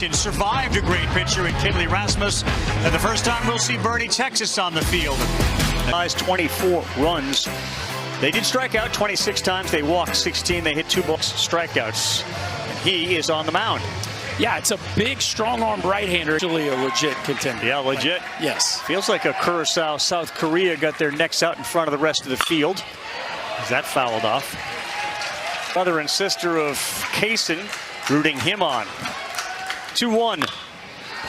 Survived a great pitcher in Kinley Rasmus, and the first time we'll see Boerne, Texas on the field. 24 runs. They did strike out 26 times. They walked 16. They hit 2 strikeouts. And he is on the mound. Yeah, it's a big, strong-armed right-hander. Actually a legit contender. Yeah, legit. Yes. Feels like a Curacao, South Korea got their necks out in front of the rest of the field. Is that fouled off? Brother and sister of Kaysen rooting him on. 2-1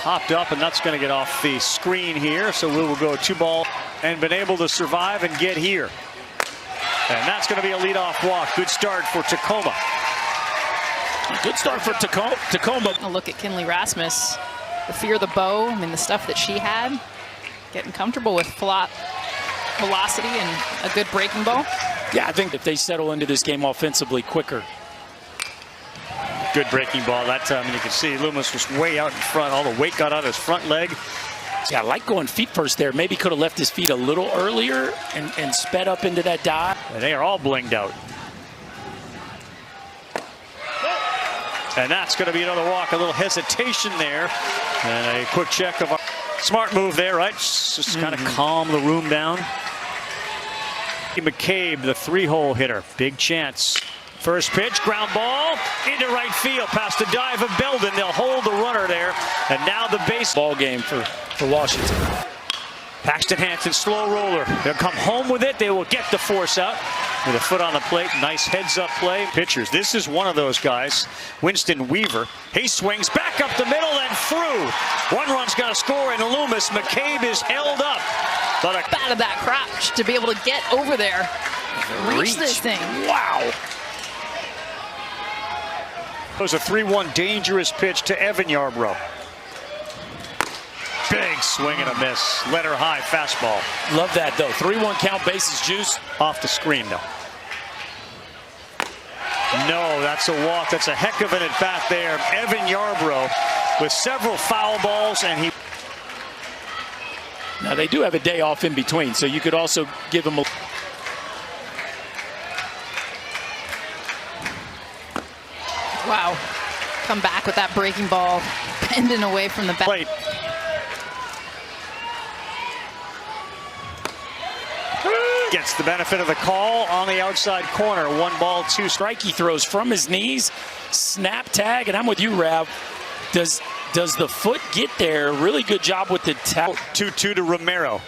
popped up, and that's going to get off the screen here. So we will go 2-ball and been able to survive and get here. And that's going to be a leadoff walk. Good start for Tacoma. Good start for Tacoma. A look at Kinley Rasmus. The fear of the bow, I mean, the stuff that she had. Getting comfortable with velocity and a good breaking ball. Yeah, I think if they settle into this game offensively quicker. Good breaking ball that time, and you can see Loomis was way out in front. All the weight got on his front leg. Yeah, I like going feet first there. Maybe could have left his feet a little earlier and sped up into that dive. And they are all blinged out. And that's going to be another walk. A little hesitation there. And a quick check of a smart move there, right? Just kind of calm the room down. McCabe, the 3-hole hitter. Big chance. First pitch, ground ball into right field past the dive of Belden. They'll hold the runner there, and now the baseball game for Washington. Paxton Hansen, slow roller. They'll come home with it. They will get the force out with a foot on the plate. Nice heads-up play. Pitchers. This is one of those guys, Winston Weaver. He swings back up the middle and through. 1 run's got to score, and Loomis. McCabe is held up. But out of that crouch to be able to get over there, reach this thing. Wow. It was a 3-1 dangerous pitch to Evan Yarbrough. Big swing and a miss. Let her high fastball. Love that, though. 3-1 count, bases juice. Off the screen, though. No, that's a walk. That's a heck of an at-bat there. Evan Yarbrough with several foul balls, and he... Now, they do have a day off in between, so you could also give him a... Wow. Come back with that breaking ball, bending away from the plate. Gets the benefit of the call on the outside corner. 1 ball, 2 strike. He throws from his knees. Snap tag, and I'm with you, Rav. Does the foot get there? Really good job with the tag. 2-2 to Romero.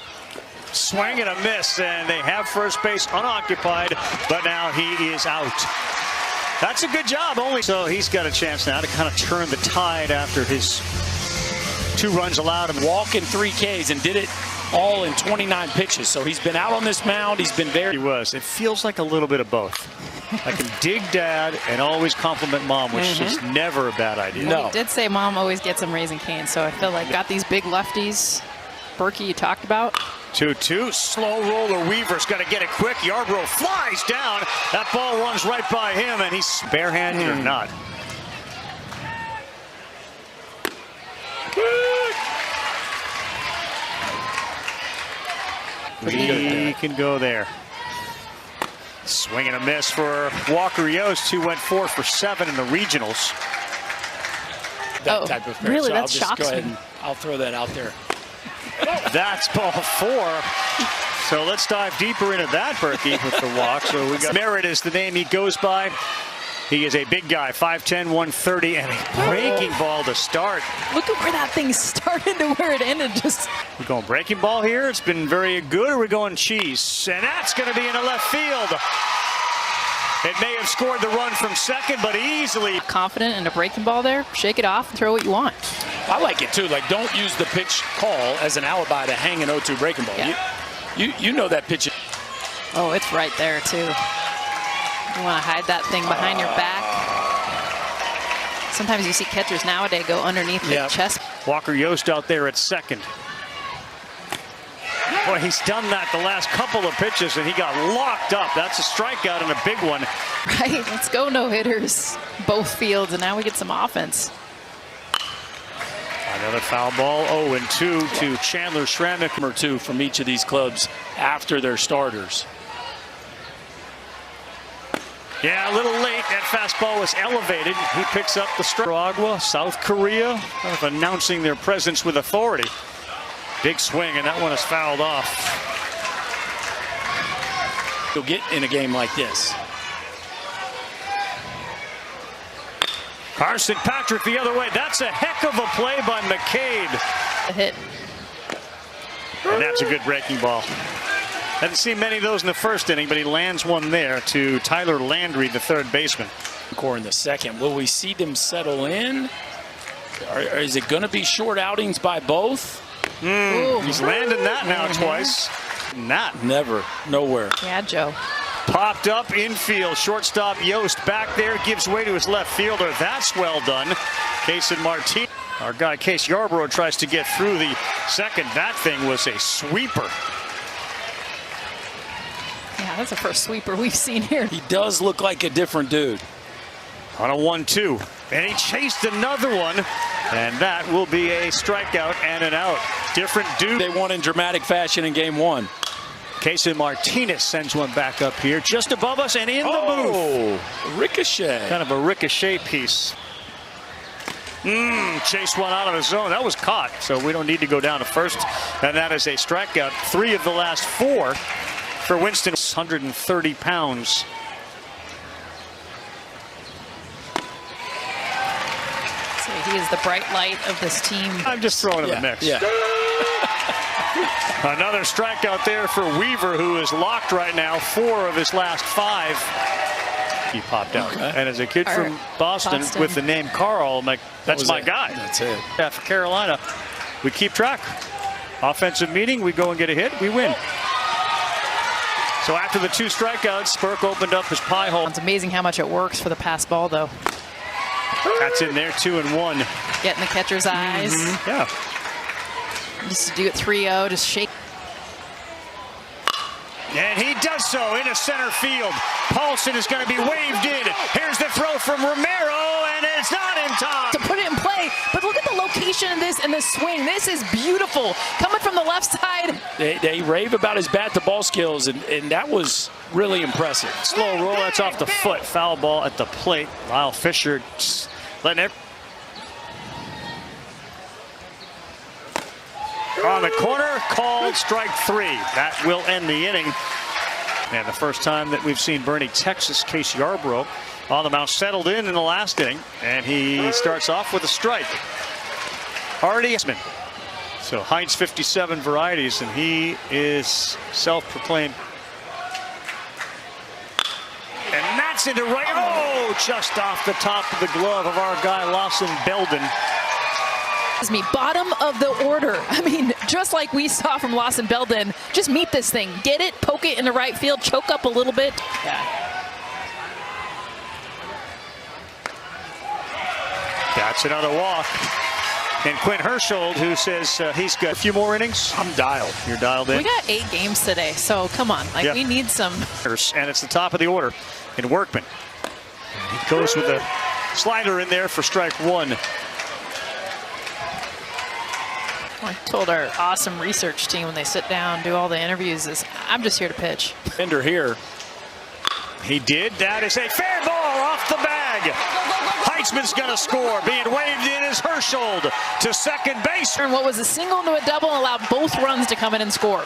Swing and a miss, and they have first base unoccupied, but now he is out. That's a good job, so he's got a chance now to kind of turn the tide after his 2 runs allowed him. Walk in 3 Ks and did it all in 29 pitches. So he's been out on this mound. He's been very... He was. It feels like a little bit of both. I can dig dad and always compliment mom, which is never a bad idea. Well, he did say mom always gets him Raising Cane's, so I feel like got these big lefties. Berkey, you talked about. 2-2, slow roller. Weaver's got to get it quick. Yarbrough flies down. That ball runs right by him, and he's barehanded or not. He can go there. Swing and a miss for Walker Yost, who went 4 for 7 in the regionals. That type of really? So That I'll just shocks go ahead me. and I'll throw that out there. That's ball 4. So let's dive deeper into that, Berkey, with the walk. So we got Merritt is the name he goes by. He is a big guy, 5'10", 130, and a breaking ball to start. Look at where that thing started to where it ended. Just We're going breaking ball here. It's been very good. Or we're going cheese, and that's going to be into left field. It may have scored the run from second, but easily confident in a breaking ball there. Shake it off and throw what you want. I like it too. Like, don't use the pitch call as an alibi to hang an 0-2 breaking ball. Yeah. You know that pitch. Oh, it's right there too. You want to hide that thing behind your back. Sometimes you see catchers nowadays go underneath the chest. Walker Yost out there at second. Boy, he's done that the last couple of pitches, and he got locked up. That's a strikeout and a big one. Right, let's go no-hitters, both fields, and now we get some offense. Another foul ball, 0-2 to Chandler Schrammick. Or 2 from each of these clubs after their starters. Yeah, a little late. That fastball was elevated. He picks up the strike. Nicaragua, South Korea, kind of announcing their presence with authority. Big swing, and that one is fouled off. You'll get in a game like this. Carson Patrick the other way. That's a heck of a play by McCabe. A hit. And that's a good breaking ball. Hadn't seen many of those in the first inning, but he lands one there to Tyler Landry, the third baseman. Core in the second. Will we see them settle in? Or is it going to be short outings by both? He's landed that now twice. Not. Never. Nowhere. Yeah, Joe. Popped up infield. Shortstop Yost back there, gives way to his left fielder. That's well done. Kason Martinez. Our guy Case Yarborough tries to get through the second. That thing was a sweeper. Yeah, that's the first sweeper we've seen here. He does look like a different dude. On a 1-2. And he chased another one. And that will be a strikeout and an out. Different dude. They won in dramatic fashion in game one. Kason Martinez sends one back up here, just above us and in the booth. Ricochet. Kind of a ricochet piece. Chased one out of the zone. That was caught, so we don't need to go down to first. And that is a strikeout. 3 of the last 4 for Winston. 130 pounds. So he is the bright light of this team. I'm just throwing him in the mix. Yeah. Another strikeout there for Weaver, who is locked right now. 4 of his last 5. He popped out. Okay. And as a kid from Boston with the name Carl, I'm like, that's my guy. That's it. Yeah, for Carolina, we keep track. Offensive meeting, we go and get a hit, we win. So after the 2 strikeouts, Spurk opened up his pie hole. It's amazing how much it works for the pass ball, though. That's in there, 2-1. Getting the catcher's eyes. Yeah. Just to do it 3-0, just shake. And he does so into center field. Paulson is going to be waved in. Here's the throw from Romero, and it's not in time. To put it in play, but look at the location of this and the swing. This is beautiful. Coming from the left side. They rave about his bat-to-ball skills, and that was really impressive. Slow roll, that's off the foot. Foul ball at the plate. Lyle Fisher letting it. On the corner, called strike 3. That will end the inning. And the first time that we've seen Boerne, Texas, Case Yarborough on the mound, settled in the last inning. And he starts off with a strike. Already. So Heinz 57 varieties, and he is self-proclaimed. And that's into right. Oh, just off the top of the glove of our guy Lawson Belden. Me, bottom of the order. I mean, just like we saw from Lawson Belden, just meet this thing, get it, poke it in the right field, choke up a little bit. Yeah. That's another walk. And Quinn Hershold, who says he's got a few more innings. I'm dialed. You're dialed in. We got 8 games today, so come on. Like, we need some. And it's the top of the order in Workman. He goes with a slider in there for strike 1. I told our awesome research team when they sit down, do all the interviews, is I'm just here to pitch. Fender here. He did. That is a fair ball off the bag. Heitzman's going to score. Being waved in is Hershold to second base. And what was a single into a double allowed both runs to come in and score.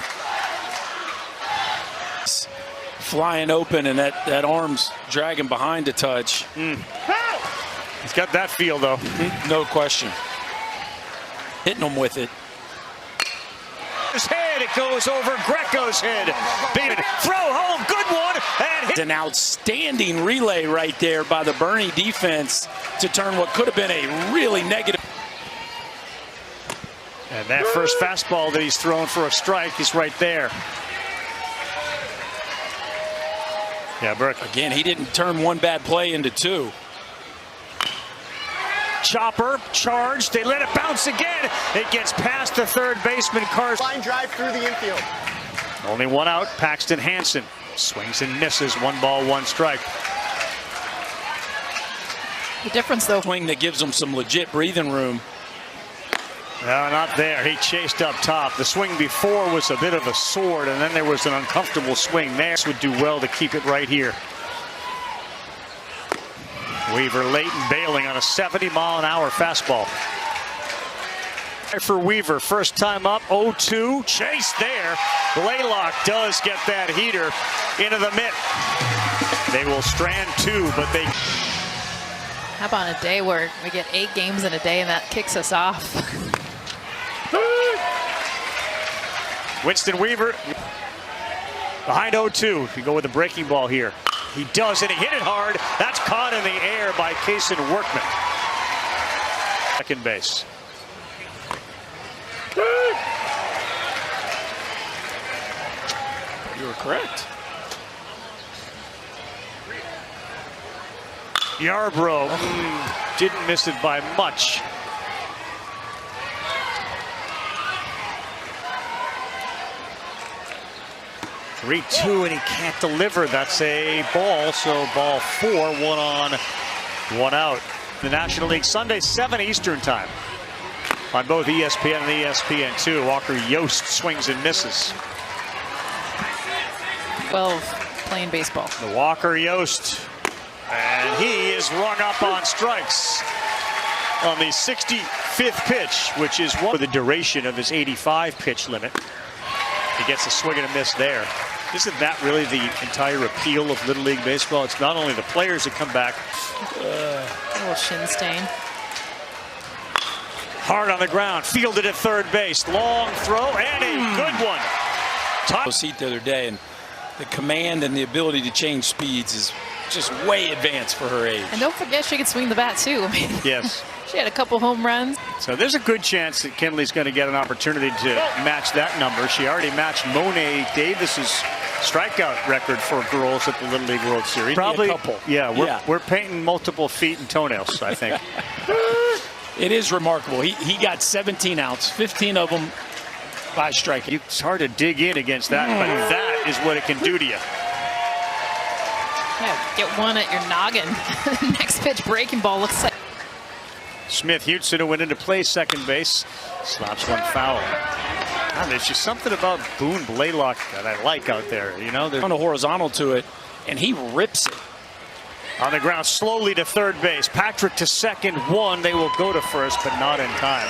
Flying open, and that arm's dragging behind a touch. He's got that feel, though. No question. Hitting him with it. His head, it goes over Greco's head. Beat it. Throw home, good one. And It's an outstanding relay right there by the Boerne defense to turn what could have been a really negative. And that first fastball that he's thrown for a strike is right there. Yeah, Burke. Again, he didn't turn one bad play into 2. Chopper charged. They let it bounce again. It gets past the third baseman. Carson. Line drive through the infield. Only one out. Paxton Hansen swings and misses. 1 ball, 1 strike. The difference, though. Swing that gives him some legit breathing room. No, not there. He chased up top. The swing before was a bit of a sword, and then there was an uncomfortable swing there. This would do well to keep it right here. Weaver late and bailing on a 70-mile-an-hour fastball. For Weaver, first time up, 0-2, chase there. Blaylock does get that heater into the mitt. They will strand two, but they... How about a day where we get 8 games in a day and that kicks us off? Winston Weaver behind 0-2. We go with the breaking ball here. He does, and he hit it hard. That's caught in the air by Kaysen Workman. Second base. You were correct. Yarbrough didn't miss it by much. Three, 2, and he can't deliver. That's a ball, so ball 4, 1 on, 1 out. The National League Sunday, 7 Eastern time. On both ESPN and ESPN2, Walker Yost swings and misses. 12 playing baseball. The Walker Yost, and he is rung up on strikes on the 65th pitch, which is one of the duration of his 85 pitch limit. He gets a swing and a miss there. Isn't that really the entire appeal of Little League Baseball? It's not only the players that come back. A little shin stain. Hard on the ground, fielded at third base. Long throw, and a good one. Top seat the other day, and the command and the ability to change speeds is just way advanced for her age. And don't forget she could swing the bat too. I mean, yes. She had a couple home runs. So there's a good chance that Kinley's going to get an opportunity to match that number. She already matched Monet Davis's strikeout record for girls at the Little League World Series. Probably a couple. Yeah, we're painting multiple feet and toenails, I think. It is remarkable. He got 17 outs, 15 of them by striking. It's hard to dig in against that, but that is what it can do to you. Yeah, get one at your noggin. Next pitch breaking ball looks like. Smith-Hudson, who went into play second base, slaps one foul. God, there's just something about Boone Blaylock that I like out there. You know, there's on a horizontal to it, and he rips it. On the ground, slowly to third base. Patrick to second, 1. They will go to first, but not in time.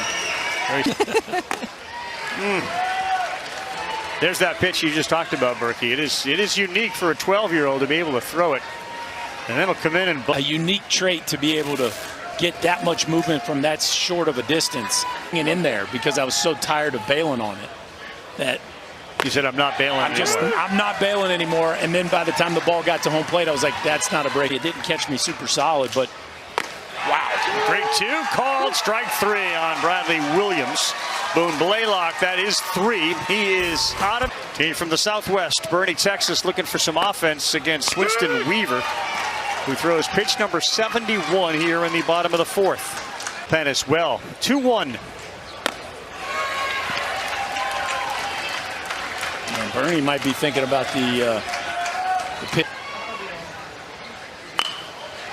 There's that pitch you just talked about, Berkey. It is unique for a 12-year-old to be able to throw it, and then it'll come in and a unique trait to be able to get that much movement from that short of a distance and in there, because I was so tired of bailing on it that you said I'm not bailing anymore. I'm not bailing anymore. And then by the time the ball got to home plate, I was like, that's not a break. It didn't catch me super solid, but wow. Break 2 called, strike 3 on Bradley Williams. Boone Blaylock, that is 3. He is out of team from the Southwest, Boerne, Texas, looking for some offense against Winston Weaver, who throws pitch number 71 here in the bottom of the 4th. Penn as well. 2-1. And Boerne might be thinking about the pitch.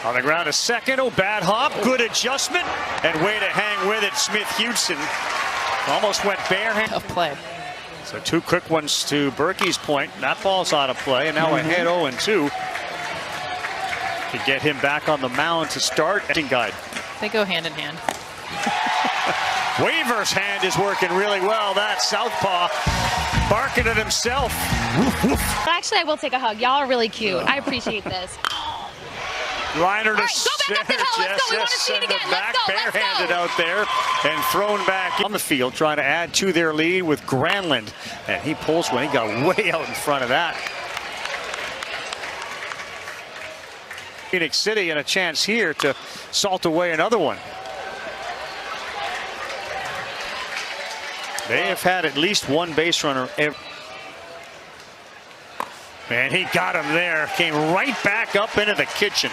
On the ground, a second. Oh, bad hop. Good adjustment. And way to hang with it. Smith-Hudson almost went barehanded. Tough play. So 2 quick ones to Berkey's point. That ball's out of play. And now ahead 0-2. To get him back on the mound to start. Guide. They go hand in hand. Weaver's hand is working really well. That southpaw barking at himself. Woof, woof. Actually, I will take a hug. Y'all are really cute. I appreciate this. Liner to go back up the hill. Let's go. We want to see it again. Back, Let's go. barehanded out there and thrown back on the field, trying to add to their lead with Granlund. And he pulls one. He got way out in front of that. Phoenix City and a chance here to salt away another one. They have had at least one base runner every. And he got him there. Came right back up into the kitchen.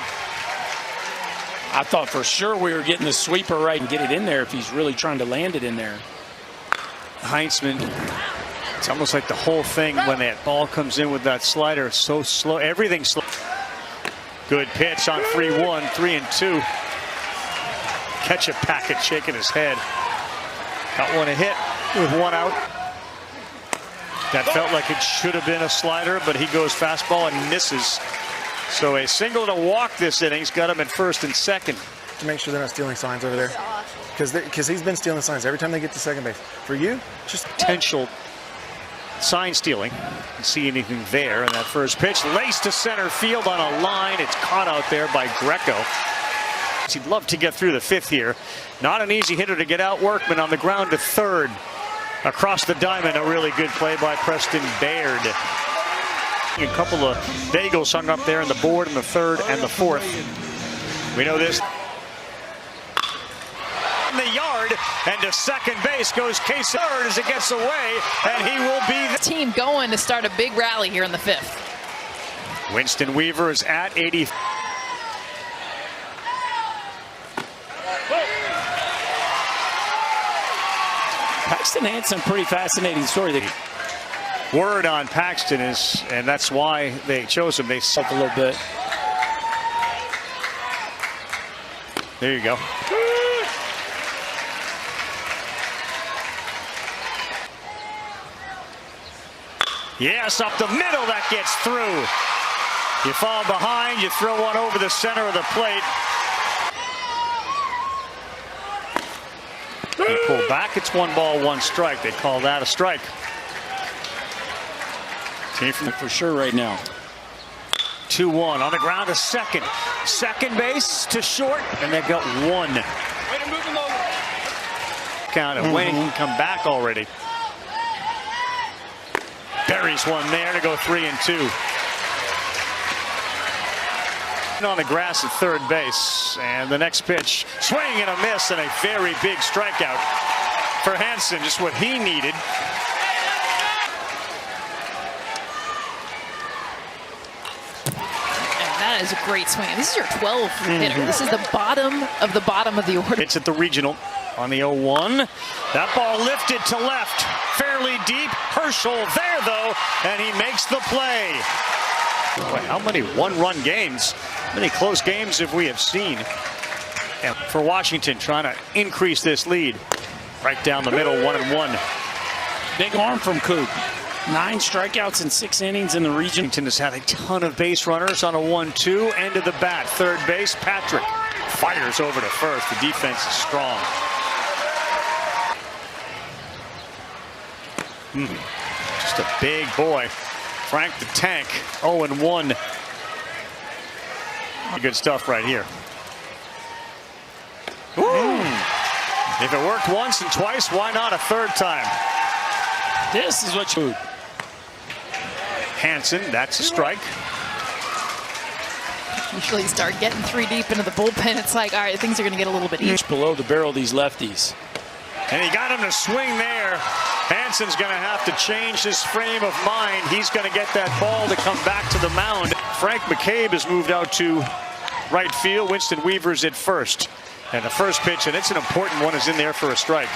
I thought for sure we were getting the sweeper right and get it in there if he's really trying to land it in there. Heinzman, it's almost like the whole thing when that ball comes in with that slider. It's so slow. Everything's slow. Good pitch on 3-1, 3-2. Ketchup packet shaking his head. Got one a hit with 1 out. That felt like it should have been a slider, but he goes fastball and misses. So a single to walk this innings got him at first and second. To make sure they're not stealing signs over there. Because he's been stealing signs every time they get to second base. For you, just Potential sign stealing. You see anything there? And that first pitch laced to center field on a line. It's caught out there by Greco. He'd love to get through the fifth here. Not an easy hitter to get out. Workman on the ground to third. Across the diamond, a really good play by Preston Baird. A couple of bagels hung up there in the board in the third and the fourth. We know this. In the yard, and to second base goes Case third as it gets away, and he will be the Team going to start a big rally here in the fifth. Winston Weaver is at 80. Paxton had some pretty fascinating story. Word on Paxton is, and that's why they chose him. They suck A little bit. There you go. Yes, up the middle, that gets through. You fall behind, you throw one over the center of the plate. You pull back, it's 1 ball, 1 strike. They call that a strike. Team from For sure right now. 2-1 on the ground to second. Second base to short, and they've got 1. Count it. Wayne can come back already. Buries one there to go 3-2. On the grass at third base, and the next pitch, swing and a miss, and a very big strikeout for Hansen, just what he needed. That is a great swing. This is your 12th hitter. This is the bottom of the order. It's at the regional on the 0-1. That ball lifted to left, fairly deep. Herschel there, though, and he makes the play. Boy, how many one-run games, many close games have we have seen? And for Washington, trying to increase this lead. Right down the middle, 1-1. Big arm from Coop. 9 strikeouts in 6 innings in the region. Washington has had a ton of base runners on a 1-2. End of the bat, third base. Patrick fires over to first. The defense is strong. Just a big boy. Frank the Tank, 0-1. Good stuff right here. If it worked once and twice, why not a third time? This is what you... Hansen, that's a strike. Usually you start getting 3 deep into the bullpen. It's like, all right, things are going to get a little bit easier. Below the barrel, these lefties. And he got him to swing there. Hansen's going to have to change his frame of mind. He's going to get that ball to come back to the mound. Frank McCabe has moved out to right field. Winston Weaver's at first. And the first pitch, and it's an important one, is in there for a strike.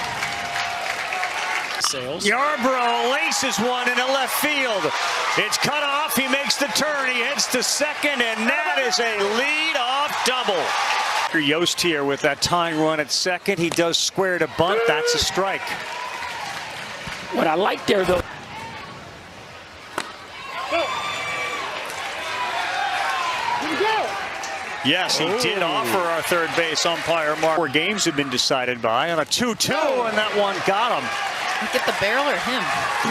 Sales. Yarbrough laces one into left field. It's cut off. He makes the turn. He heads to second, and that is a lead-off double. Yost here with that tying run at second. He does square to bunt. That's a strike. What I like there, though. Yes, he did offer our third base umpire mark. 4 games have been decided by on a 2-2, and that one got him. Get the barrel or him?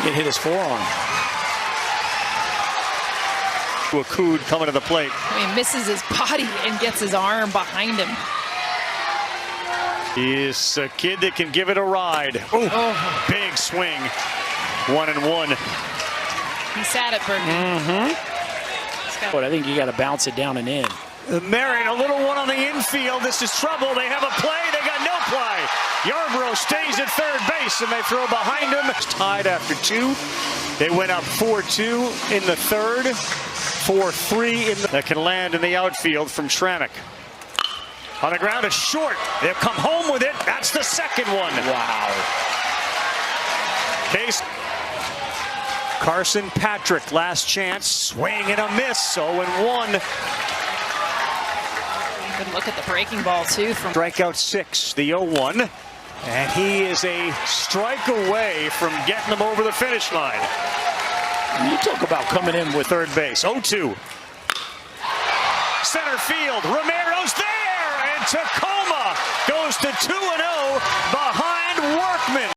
He hit his forearm. Akud coming to the plate. I mean, misses his body and gets his arm behind him. He's a kid that can give it a ride. Ooh, big swing. 1-1. He sat it, Bergen. But I think you got to bounce it down and in. Marion, a little one on the infield. This is trouble. They have a play. They got no play. Yarbrough stays at third base, and they throw behind him. It's tied after 2. They went up 4-2 in the third. 4-3 in the... That can land in the outfield from Schranek. On the ground, is short. They'll come home with it. That's the second one. Wow. Case. Carson Patrick, last chance. Swing and a miss. 0-1. Good look at the breaking ball, too. From Strikeout 6, the 0-1. And he is a strike away from getting them over the finish line. You talk about coming in with Third base, 0-2. center field. Romero's there, and Tacoma goes to 2-0 behind Boerne.